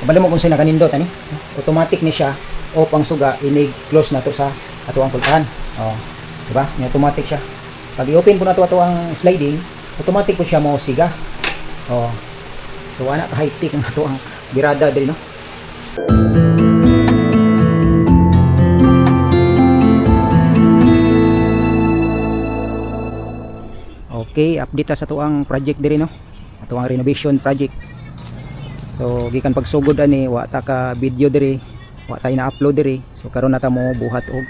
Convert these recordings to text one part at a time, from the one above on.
kabalo mo kung sino nakanindot ani, automatic ni siya off ang suga, inig close na to sa ato ang pultahan. Oh, di ba? Ni automatic siya. Pag i-open po na to ato ang sliding, automatic po siya mo siga. Oh. So ana ka high tech ang ato ang birada diri no. Okay, update ta sa ato ang project diri no. Ato ang renovation project. So gikan pagsugod ani wa ta ka video diri, wa tay na upload diri. So karon nata mo buhat og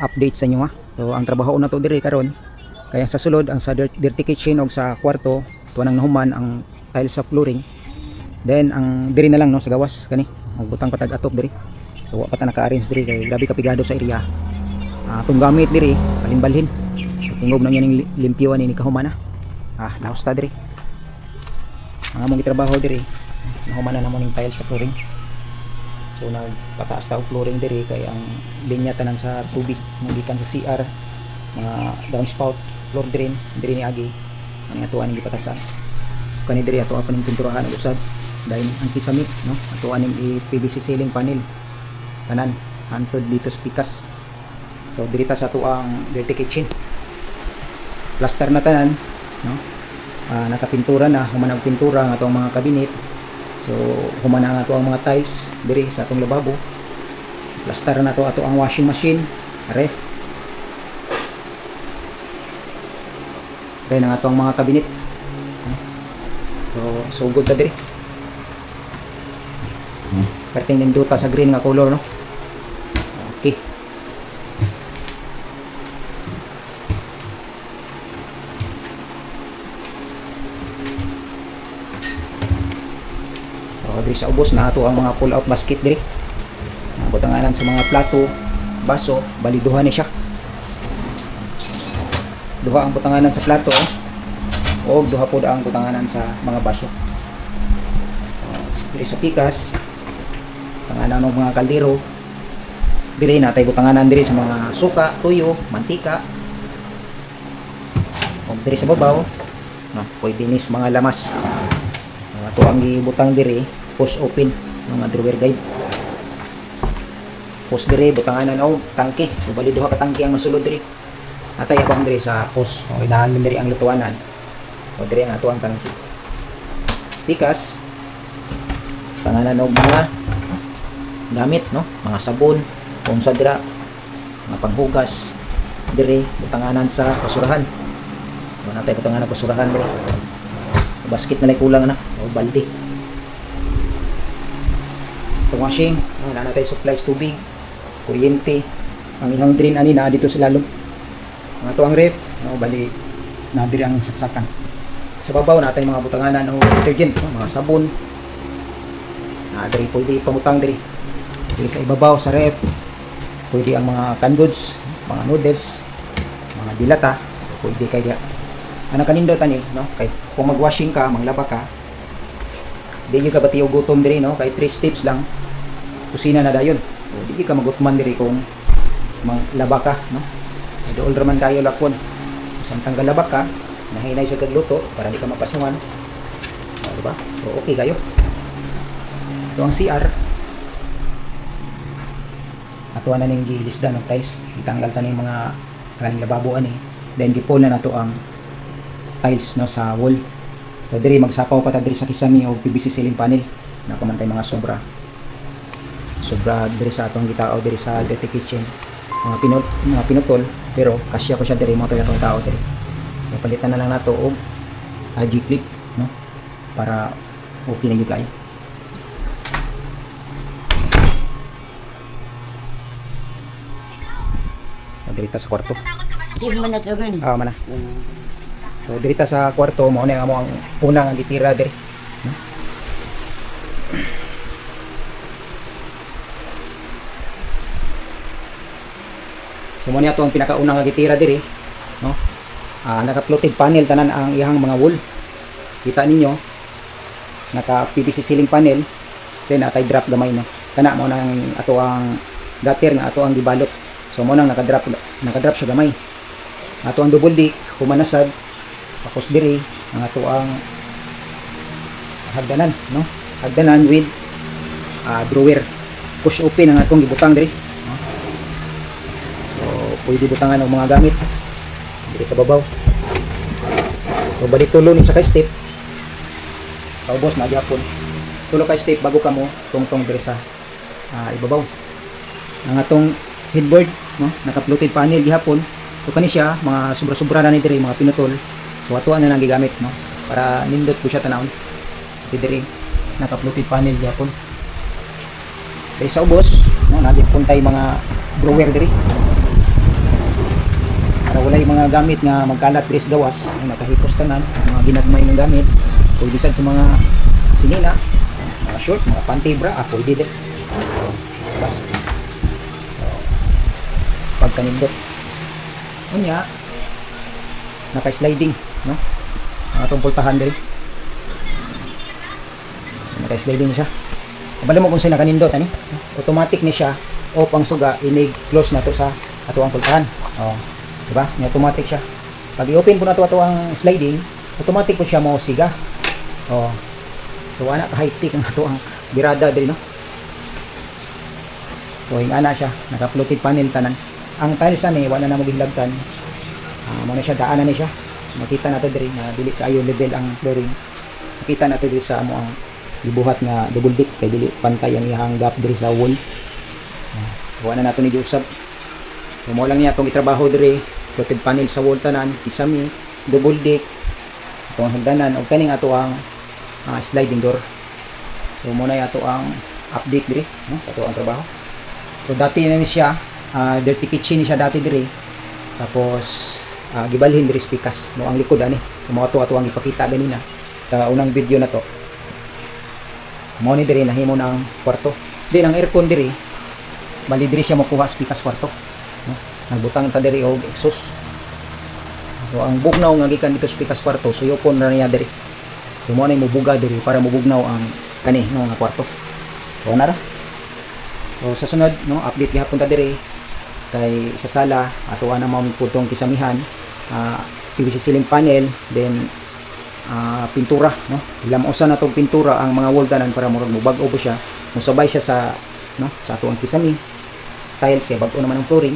update sa inyo ha. So ang trabaho na to diri karon kaya sa sulod ang sa dirty kitchen og sa kwarto tuwa nang nahuman ang tiles sa flooring. Then ang diri na lang no sa gawas kani magbutang patag atop diri. So wa pa ta naka-arrange diri kay grabe kapigado sa area. Atong gamit diri balinbalhin. So tingob na ning limpyuan ni kahuman na. Laos ta diri. Ang among gitrabaho diri nahuman na namo ning tiles sa flooring. So nagpataas ta og flooring diri kay ang linya tanan sa tubig gikan sa CR, mga downspout, floor drain diri ni agi ang atuan ning gipatasan. Kani diri ato pa ning pinturahan og usad dahil ang kisami no atuan ning PVC ceiling panel tanan hantod dito sa pikas. So diri ta sa ato ang dirty kitchen. Plaster na tanan no. Nakapintura na, human ang pintura ang atong mga kabinet. So human ang ato ang mga tiles diri sa atong lababo. Plaster na to ato ang washing machine, ref. Then ang ato ang mga kabinet. So good ta diri. Perting ninduta sa green nga color no. Okay. Diri sa ubos na ato ang mga pull out basket diri. Butanganan sa mga plato, baso, bali duha ni siya. Duha ang butanganan sa plato o duha pod ang butanganan sa mga baso. Diri sa pikas, butanganan ng mga kaldero. Diri natay butanganan diri sa mga suka, tuyo, mantika. O diri sa babaw, pwede ni mga lamas. Ato ang gibutang diri post open mga drawer guide. Post diri butanganan og tangke. So bali duha ka tangke ang masulod diri. Atay abang diri sa post. O idahan min diri ang lutuanan. O diri ang ato ang tangke. Pikas butanganan og mga gamit no, mga sabon, unsa dira, mga panghugas. Diri butanganan sa basurahan. O natay butanganan basurahan diri. Basket na lang kulang na o balde. Itong washing, wala na tayo supplies tubig, kuryente, ang ilang drain ani na dito sa lalom. Ang ato ang ref, bali na diri ang saksakan. Sa babaw natin mga butanganan o detergent, mga sabon. Diri pwede pamutang diri. Diri sa ibabaw sa ref, pwede ang mga canned goods, mga noodles, mga dilata, pwede kay dia. Ano kanindot ani, no? Kay kung magwashing ka, manglaba ka, di ka pati og gutom diri no, kay 3 steps lang kusina na dayon. O di ka magutman diri kung manglaba ka no. Dool ra man kayo lakon. Samtang galaba ka, nahinay sa kagluto para di ka mapasungan. Diba? So okay kayo. Ito ang CR. Ato na ning gilisdan ng tiles. Itanggal ta ning mga kaning lababo ani. Then gipon na nato ang tiles no sa wall. So diri magsapaw pa ta diri sa kisami og PVC ceiling panel. Nakamantay mga sobra diri sa atong gitao diri sa dirty kitchen. Mga pinutol pero kasya ko siya diri mo to atong tao diri. So palitan na lang nato og G-clip no para okay na gyud kayo. Diri ta sa kwarto. Di man na tugon. Mana. So diri ta sa kwarto mo na ang unang gitira diri. So mo niya to ang pinakaunang gitira diri, no? Naka-fluted panel tanan ang iyang mga wall. Kita ninyo naka PVC ceiling panel, then atay drop gamay no. Kana mo nang ato ang gutter nga ato ang gibalot. So mo nang naka-drop siya gamay. Ato ang double deck humanasad tapos diri ang ato ang hagdanan no, hagdanan with drawer. Push open ang atong gibutang diri. So pwede butangan ang mga gamit diri sa babaw. So balik tulo ni sa kay step. Sa ubos na gyapon. Tulo kay step bago kamo tungtong diri sa ibabaw. Ang atong headboard, no, naka-fluted panel gihapon. So kani siya mga sobra-sobra na ni diri mga pinutol. So atuan na lang gigamit, no, para nindot ko siya tanawon. Diri naka-fluted panel gihapon. Diri sa ubos, no, nagyapon tay mga drawer diri. Para walay mga gamit nga magkalat diri sa gawas, nakahipos tanan, mga ginagmay ng gamit. Pwede sad sa mga sinina, mga short, mga panty bra, pwede din. Diba? Pagkanindot. Unya, naka-sliding, no? Ang atong pultahan diri. Naka-sliding siya. Kabalo mo kung sino nakanindot, ani? Automatic ni siya, off ang suga, inig-close na to sa ato ang pultahan. Oh. Diba? May automatic siya. Pag i-open po na ito ang sliding, automatic po siya mo siga. Oh. So, ana ka high-tech ang ito ang birada din, no? So, yung ana siya. Naka-floated panel tanan. Ang tiles ani, wala na magilagtan. Muna siya, daanan ni siya. Makita na ito din na dili kayo level ang flooring. Makita na ito din sa ang dibuhat nga double deck. Kaya dili pantay ang ihang gap diri sa wall. Wala na ito ni Diusab. So, mo lang niya itong itrabaho diri. Floated panel sa wall tanan, kisami, double deck, itong hagdanan, o kaning ato ang sliding door. So muna ato ang update diri, no, sa ato ang trabaho. So dati na ni siya, dirty kitchen ni siya dati diri. Tapos gibalhin diri spikas, no, ang likod ani. So mga ato ang ipakita ganina sa unang video na to. Mo ni diri nahimo na ang kwarto. Di ang aircon diri, bali diri siya makuha spikas kwarto. No? Nagbutang ta diri og exhaust. So ang bugnaw nga gikan dito sa pikas kwarto, so yupon na niya diri. So mo na mubuga diri para mubugnaw ang kani no nga kwarto. So na ra. So sa sunod, no, update gihapon ta diri kay sa sala ato ana mao putong kisamihan, PVC ceiling panel, then pintura, no. Ilamusan na tong pintura ang mga wall tanan para murag mubag-o po siya. Musabay siya sa, no, sa ato ang kisami. Tiles kay bag-o naman ang flooring.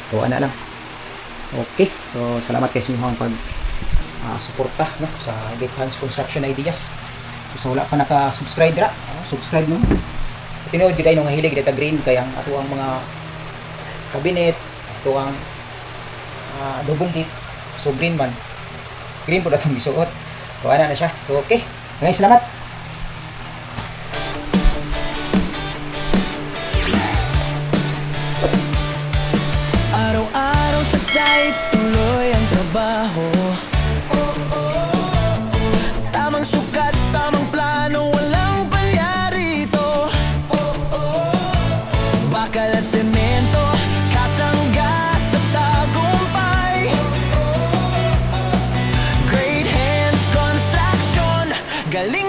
So ana lang. Okay. So salamat kay sa inyong pag suporta, no, sa Get Hands Construction Ideas. So wala pa naka-subscribe dira, subscribe mo. Tinuod gid ay nga hilig dita green kay ang ato ang mga cabinet, ato ang double deck. So green man. Green po datong gisuot. So ana na siya. So okay. Maraming salamat. Araw-araw sa site, tuloy ang trabaho. Tamang sukat, tamang plano, walang palya rito. Bakal at semento, kasangga sa tagumpay. Great Hands Construction, galing